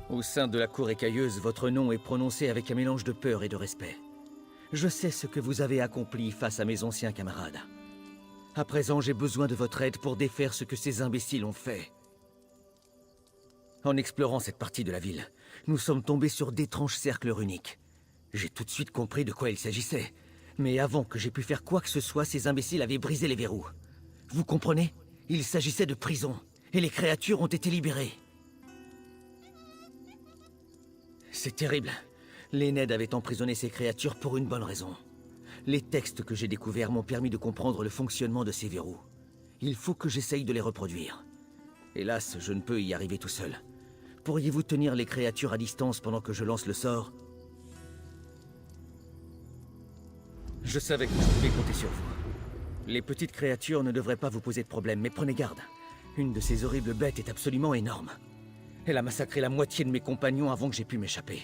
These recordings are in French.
Au sein de la cour écailleuse, votre nom est prononcé avec un mélange de peur et de respect. Je sais ce que vous avez accompli face à mes anciens camarades. À présent, j'ai besoin de votre aide pour défaire ce que ces imbéciles ont fait. En explorant cette partie de la ville, nous sommes tombés sur d'étranges cercles runiques. J'ai tout de suite compris de quoi il s'agissait. Mais avant que j'aie pu faire quoi que ce soit, ces imbéciles avaient brisé les verrous. Vous comprenez? Il s'agissait de prison, et les créatures ont été libérées. C'est terrible. Les Ned avaient emprisonné ces créatures pour une bonne raison. Les textes que j'ai découverts m'ont permis de comprendre le fonctionnement de ces verrous. Il faut que j'essaye de les reproduire. Hélas, je ne peux y arriver tout seul. Pourriez-vous tenir les créatures à distance pendant que je lance le sort? Je savais que je pouvais compter sur vous. Les petites créatures ne devraient pas vous poser de problème, mais prenez garde. Une de ces horribles bêtes est absolument énorme. Elle a massacré la moitié de mes compagnons avant que j'aie pu m'échapper.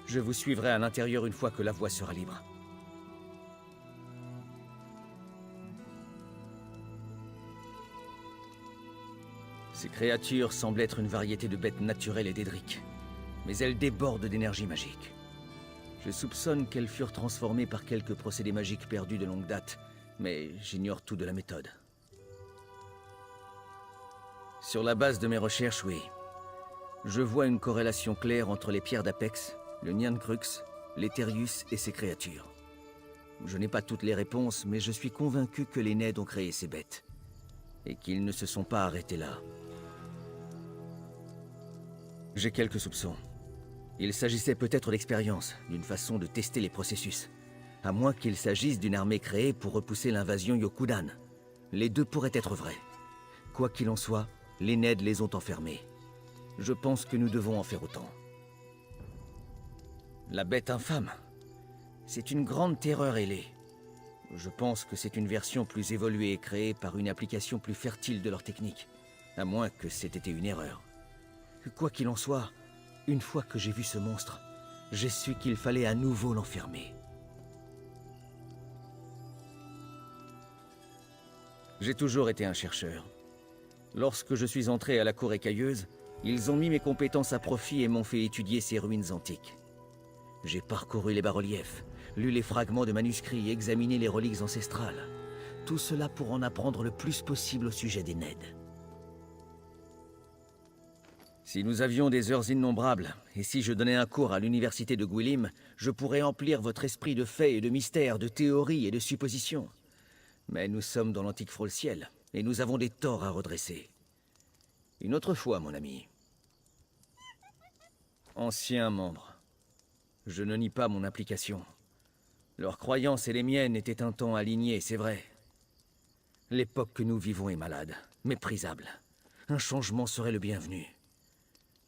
Je vous suivrai à l'intérieur une fois que la voie sera libre. Ces créatures semblent être une variété de bêtes naturelles et dédriques, mais elles débordent d'énergie magique. Je soupçonne qu'elles furent transformées par quelques procédés magiques perdus de longue date, mais j'ignore tout de la méthode. Sur la base de mes recherches, oui. Je vois une corrélation claire entre les pierres d'Apex, le Nyan-Crux, l'Etherius et ces créatures. Je n'ai pas toutes les réponses, mais je suis convaincu que les Ned ont créé ces bêtes, et qu'ils ne se sont pas arrêtés là. J'ai quelques soupçons. Il s'agissait peut-être d'expérience, d'une façon de tester les processus. À moins qu'il s'agisse d'une armée créée pour repousser l'invasion Yokudan. Les deux pourraient être vrais. Quoi qu'il en soit, les Ned les ont enfermés. Je pense que nous devons en faire autant. La bête infâme. C'est une grande terreur ailée. Je pense que c'est une version plus évoluée créée par une application plus fertile de leur technique. À moins que c'ait été une erreur. Quoi qu'il en soit, une fois que j'ai vu ce monstre, j'ai su qu'il fallait à nouveau l'enfermer. J'ai toujours été un chercheur. Lorsque je suis entré à la cour écailleuse, ils ont mis mes compétences à profit et m'ont fait étudier ces ruines antiques. J'ai parcouru les bas-reliefs, lu les fragments de manuscrits et examiné les reliques ancestrales. Tout cela pour en apprendre le plus possible au sujet des Ned. Si nous avions des heures innombrables, et si je donnais un cours à l'université de Gwilym, je pourrais emplir votre esprit de faits et de mystères, de théories et de suppositions. Mais nous sommes dans l'antique frôle-ciel, et nous avons des torts à redresser. Une autre fois, mon ami. Anciens membres. Je ne nie pas mon implication. Leurs croyances et les miennes étaient un temps alignées, c'est vrai. L'époque que nous vivons est malade, méprisable. Un changement serait le bienvenu.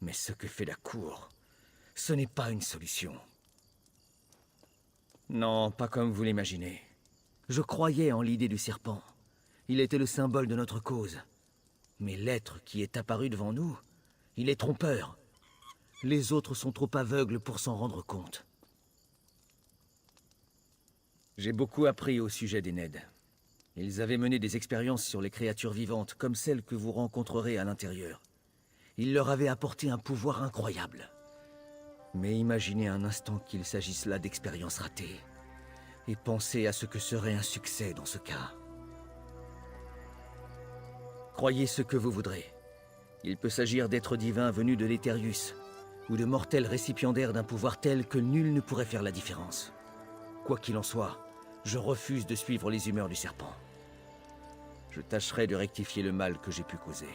Mais ce que fait la cour, ce n'est pas une solution. Non, pas comme vous l'imaginez. Je croyais en l'idée du serpent. Il était le symbole de notre cause. Mais l'être qui est apparu devant nous, il est trompeur. Les autres sont trop aveugles pour s'en rendre compte. J'ai beaucoup appris au sujet des Ned. Ils avaient mené des expériences sur les créatures vivantes, comme celles que vous rencontrerez à l'intérieur. Ils leur avaient apporté un pouvoir incroyable. Mais imaginez un instant qu'il s'agisse là d'expériences ratées. Et pensez à ce que serait un succès dans ce cas. Croyez ce que vous voudrez. Il peut s'agir d'êtres divins venus de l'Etherius, ou de mortels récipiendaires d'un pouvoir tel que nul ne pourrait faire la différence. Quoi qu'il en soit, je refuse de suivre les humeurs du serpent. Je tâcherai de rectifier le mal que j'ai pu causer.